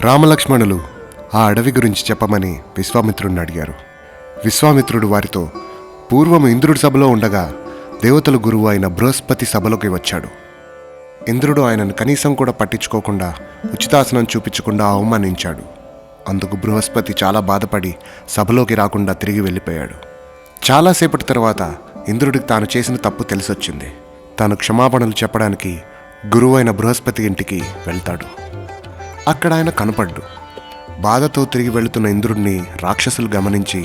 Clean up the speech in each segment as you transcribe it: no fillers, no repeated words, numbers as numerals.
రామలక్ష్మణులు ఆ అడవి గురించి చెప్పమని విశ్వామిత్రుడిని అడిగారు. విశ్వామిత్రుడు వారితో, పూర్వము ఇంద్రుడి సభలో ఉండగా దేవతల గురువు అయిన బృహస్పతి సభలోకి వచ్చాడు. ఇంద్రుడు ఆయనను కనీసం కూడా పట్టించుకోకుండా ఉచితాసనం చూపించకుండా అవమానించాడు. అందుకు బృహస్పతి చాలా బాధపడి సభలోకి రాకుండా తిరిగి వెళ్ళిపోయాడు. చాలాసేపటి తర్వాత ఇంద్రుడికి తాను చేసిన తప్పు తెలిసొచ్చింది. తాను క్షమాపణలు చెప్పడానికి గురువైన బృహస్పతి ఇంటికి వెళ్తాడు. అక్కడ ఆయన కనపడ్డు. బాధతో తిరిగి వెళుతున్న ఇంద్రుడిని రాక్షసులు గమనించి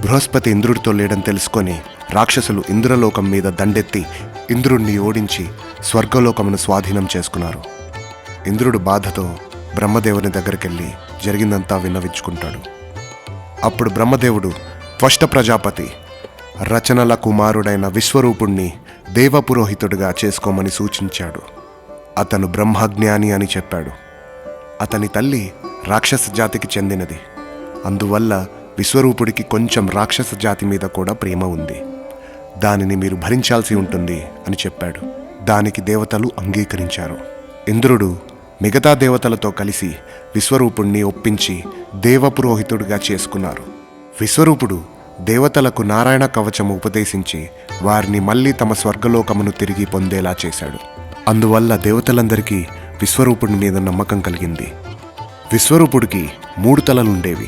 బృహస్పతి ఇంద్రుడితో లేడని తెలుసుకొని రాక్షసులు ఇంద్రలోకం మీద దండెత్తి ఇంద్రుడిని ఓడించి స్వర్గలోకమును స్వాధీనం చేసుకున్నారు. ఇంద్రుడు బాధతో బ్రహ్మదేవుని దగ్గరికెళ్ళి జరిగిందంతా విన్నవించుకుంటాడు. అప్పుడు బ్రహ్మదేవుడు త్వష్ట ప్రజాపతి రచనల కుమారుడైన విశ్వరూపుణ్ణి దేవపురోహితుడిగా చేసుకోమని సూచించాడు. అతను బ్రహ్మజ్ఞాని అని చెప్పాడు. అతని తల్లి రాక్షస జాతికి చెందినది. అందువల్ల విశ్వరూపుడికి కొంచెం రాక్షస జాతి మీద కూడా ప్రేమ ఉంది. దానిని మీరు భరించాల్సి ఉంటుంది అని చెప్పాడు. దానికి దేవతలు అంగీకరించారు. ఇంద్రుడు మిగతా దేవతలతో కలిసి విశ్వరూపుణ్ణి ఒప్పించి దేవపురోహితుడిగా చేసుకున్నారు. విశ్వరూపుడు దేవతలకు నారాయణ కవచము ఉపదేశించి వారిని మళ్ళీ తమ స్వర్గలోకమును తిరిగి పొందేలా చేశాడు. అందువల్ల దేవతలందరికీ విశ్వరూపుడి మీద నమ్మకం కలిగింది. విశ్వరూపుడికి 3 తలలుండేవి.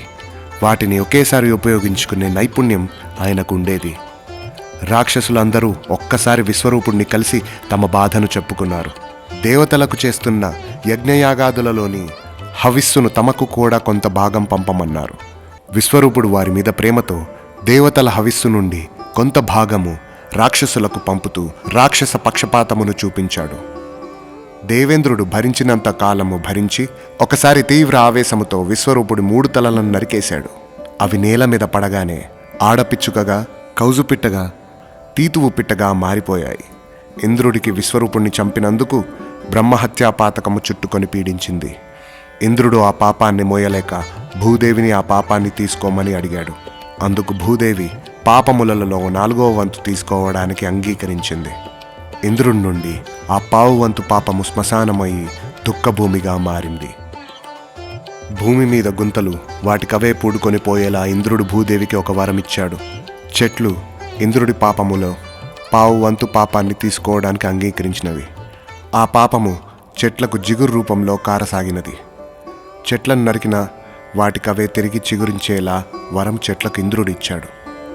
వాటిని ఒకేసారి ఉపయోగించుకునే నైపుణ్యం ఆయనకు ఉండేది. రాక్షసులందరూ ఒక్కసారి విశ్వరూపుణ్ణి కలిసి తమ బాధను చెప్పుకున్నారు. దేవతలకు చేస్తున్న యజ్ఞయాగాదులలోని హవిస్సును తమకు కూడా కొంత భాగం పంపమన్నారు. విశ్వరూపుడు వారి మీద ప్రేమతో దేవతల హవిస్సు నుండి కొంత భాగము రాక్షసులకు పంపుతూ రాక్షస పక్షపాతమును చూపించాడు. దేవేంద్రుడు భరించినంత కాలము భరించి ఒకసారి తీవ్ర ఆవేశముతో విశ్వరూపుడు 3 తలలను నరికేశాడు. అవి నేల మీద పడగానే ఆడపిచ్చుకగా, కౌజుపిట్టగా, తీతువు పిట్టగా మారిపోయాయి. ఇంద్రుడికి విశ్వరూపుణ్ణి చంపినందుకు బ్రహ్మహత్యా పాతకము చుట్టుకొని పీడించింది. ఇంద్రుడు ఆ పాపాన్ని మోయలేక భూదేవిని ఆ పాపాన్ని తీసుకోమని అడిగాడు. అందుకు భూదేవి పాపములలో 4వ వంతు తీసుకోవడానికి అంగీకరించింది. ఇంద్రుడి నుండి ఆ 1/4 వంతు పాపము శ్మశానమయ్యి దుఃఖభూమిగా మారింది. భూమి మీద గుంతలు వాటికవే పూడుకొని పోయేలా ఇంద్రుడు భూదేవికి ఒక వరమిచ్చాడు. చెట్లు ఇంద్రుడి పాపములో 1/4 వంతు పాపాన్ని తీసుకోవడానికి అంగీకరించినవి. ఆ పాపము చెట్లకు జిగురు రూపంలో కారసాగినది. చెట్లను నరికిన వాటికవే తిరిగి చిగురించేలా వరం చెట్లకు ఇంద్రుడు ఇచ్చాడు.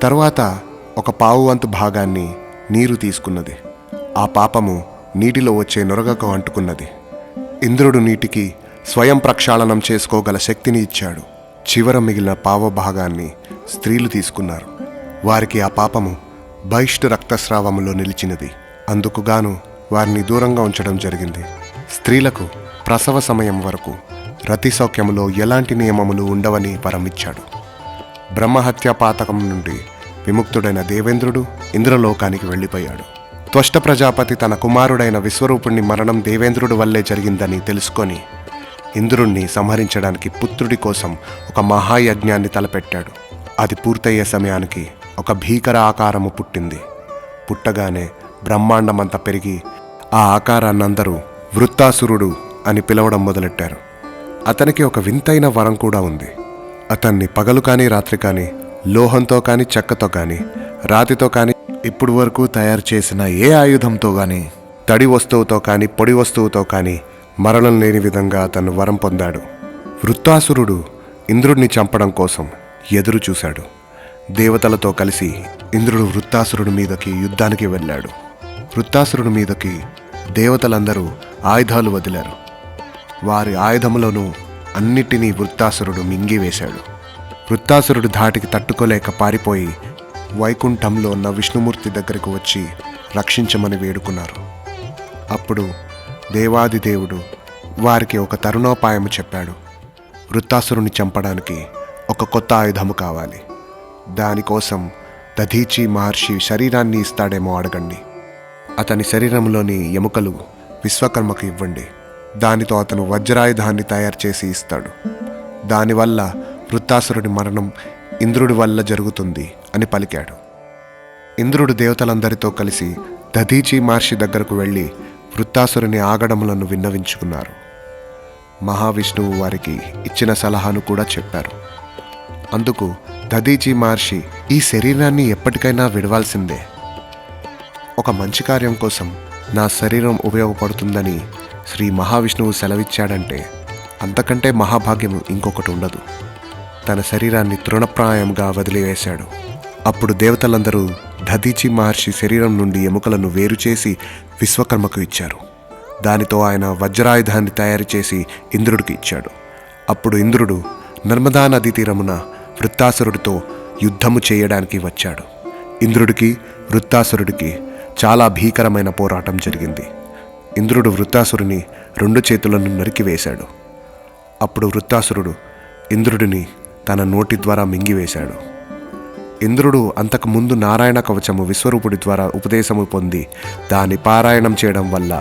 తరువాత ఒక 1/4 వంతు భాగాన్ని నీరు తీసుకున్నది. ఆ పాపము నీటిలో వచ్చే నొరగకు అంటుకున్నది. ఇంద్రుడు నీటికి స్వయం ప్రక్షాళనం చేసుకోగల శక్తిని ఇచ్చాడు. చివర మిగిలిన 1/4 భాగాన్ని స్త్రీలు తీసుకున్నారు. వారికి ఆ పాపము బహిష్టు రక్తస్రావములో నిలిచినది. అందుకుగాను వారిని దూరంగా ఉంచడం జరిగింది. స్త్రీలకు ప్రసవ సమయం వరకు రతి సౌఖ్యములో ఎలాంటి నియమములు ఉండవని వరమిచ్చాడు. బ్రహ్మహత్యా పాతకం నుండి విముక్తుడైన దేవేంద్రుడు ఇంద్రలోకానికి వెళ్ళిపోయాడు. త్వష్ట ప్రజాపతి తన కుమారుడైన విశ్వరూపుణ్ణి మరణం దేవేంద్రుడి వల్లే జరిగిందని తెలుసుకొని ఇంద్రుణ్ణి సంహరించడానికి పుత్రుడి కోసం ఒక మహాయజ్ఞాన్ని తలపెట్టాడు. అది పూర్తయ్యే సమయానికి ఒక భీకర ఆకారము పుట్టింది. పుట్టగానే బ్రహ్మాండమంతా పెరిగి ఆ ఆకారాన్ని అందరూ వృత్తాసురుడు అని పిలవడం మొదలెట్టారు. అతనికి ఒక వింతైన వరం కూడా ఉంది. అతన్ని పగలు కానీ రాత్రి కానీ లోహంతో కానీ చెక్కతో కానీ రాతితో కానీ ఇప్పుడు వరకు తయారు చేసిన ఏ ఆయుధంతో కానీ తడి వస్తువుతో కానీ పొడి వస్తువుతో కానీ మరణం లేని విధంగా అతను వరం పొందాడు. వృత్తాసురుడు ఇంద్రుడిని చంపడం కోసం ఎదురు చూశాడు. దేవతలతో కలిసి ఇంద్రుడు వృత్తాసురుడి మీదకి యుద్ధానికి వెళ్ళాడు. వృత్తాసురుడి మీదకి దేవతలందరూ ఆయుధాలు వదిలారు. వారి ఆయుధములను అన్నిటినీ వృత్తాసురుడు మింగివేశాడు. వృత్తాసురుడు ధాటికి తట్టుకోలేక పారిపోయి వైకుంఠంలో ఉన్న విష్ణుమూర్తి దగ్గరకు వచ్చి రక్షించమని వేడుకున్నారు. అప్పుడు దేవాదిదేవుడు వారికి ఒక తరుణోపాయము చెప్పాడు. వృత్తాసురుని చంపడానికి ఒక కొత్త ఆయుధము కావాలి. దానికోసం దధీచి మహర్షి శరీరాన్ని ఇస్తాడేమో అడగండి. అతని శరీరంలోని ఎముకలు విశ్వకర్మకు ఇవ్వండి. దానితో అతను వజ్రాయుధాన్ని తయారు చేసి ఇస్తాడు. దానివల్ల వృత్తాసురుడి మరణం ఇంద్రుడి వల్ల జరుగుతుంది అని పలికాడు. ఇంద్రుడు దేవతలందరితో కలిసి దధీచి మహర్షి దగ్గరకు వెళ్ళి వృత్తాసురుని ఆగడములను విన్నవించుకున్నారు. మహావిష్ణువు వారికి ఇచ్చిన సలహాను కూడా చెప్పారు. అందుకు దధీచి మహర్షి ఈ శరీరాన్ని ఎప్పటికైనా విడవాల్సిందే. ఒక మంచి కార్యం కోసం నా శరీరం ఉపయోగపడుతుందని శ్రీ మహావిష్ణువు సెలవిచ్చాడంటే అంతకంటే మహాభాగ్యం ఇంకొకటి ఉండదు. తన శరీరాన్ని తృణప్రాయంగా వదిలివేశాడు. అప్పుడు దేవతలందరూ దధీచి మహర్షి శరీరం నుండి ఎముకలను వేరు చేసి విశ్వకర్మకు ఇచ్చారు. దానితో ఆయన వజ్రాయుధాన్ని తయారు చేసి ఇంద్రుడికి ఇచ్చాడు. అప్పుడు ఇంద్రుడు నర్మదా నదీ తీరమున వృత్తాసురుడితో యుద్ధము చేయడానికి వచ్చాడు. ఇంద్రుడికి వృత్తాసురుడికి చాలా భీకరమైన పోరాటం జరిగింది. ఇంద్రుడు వృత్తాసురుని 2 చేతులను నరికివేశాడు. అప్పుడు వృత్తాసురుడు ఇంద్రుడిని తన నోటి ద్వారా మింగివేశాడు. ఇంద్రుడు అంతకుముందు నారాయణ కవచము విశ్వరూపుడి ద్వారా ఉపదేశము పొంది దాని పారాయణం చేయడం వల్ల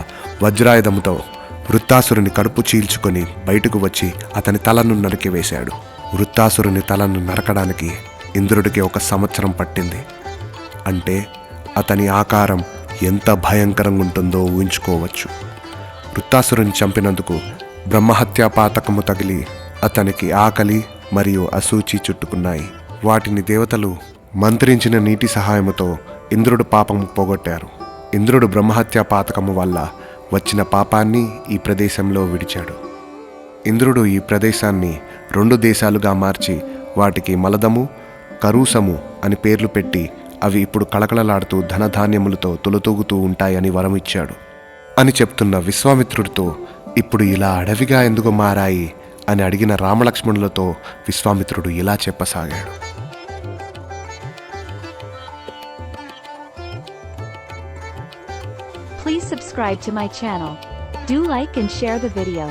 వజ్రాయుధముతో వృత్తాసురుని కడుపు చీల్చుకొని బయటకు వచ్చి అతని తలను నరికివేశాడు. వృత్తాసురుని తలను నరకడానికి ఇంద్రుడికి 1 సంవత్సరం పట్టింది. అంటే అతని ఆకారం ఎంత భయంకరంగా ఉంటుందో ఊహించుకోవచ్చు. వృత్తాసురుని చంపినందుకు బ్రహ్మహత్యా పాతకము తగిలి అతనికి ఆకలి మరియు అసూచి చుట్టుకున్నాయి. వాటిని దేవతలు మంత్రించిన నీటి సహాయముతో ఇంద్రుడు పాపము పోగొట్టారు. ఇంద్రుడు బ్రహ్మహత్యా పాతకము వల్ల వచ్చిన పాపాన్ని ఈ ప్రదేశంలో విడిచాడు. ఇంద్రుడు ఈ ప్రదేశాన్ని 2 దేశాలుగా మార్చి వాటికి మలదము, కరూసము అని పేర్లు పెట్టి అవి ఇప్పుడు కళకళలాడుతూ ధనధాన్యములతో తులతూగుతూ ఉంటాయని వరం ఇచ్చాడు అని చెప్తున్న విశ్వామిత్రుడితో ఇప్పుడు ఇలా అడవిగా ఎందుకు మారాయి అని అడిగిన రామలక్ష్మణులతో విశ్వామిత్రుడు ఇలా చెప్పసాగాడు. Please subscribe to my channel. Do like and share the video.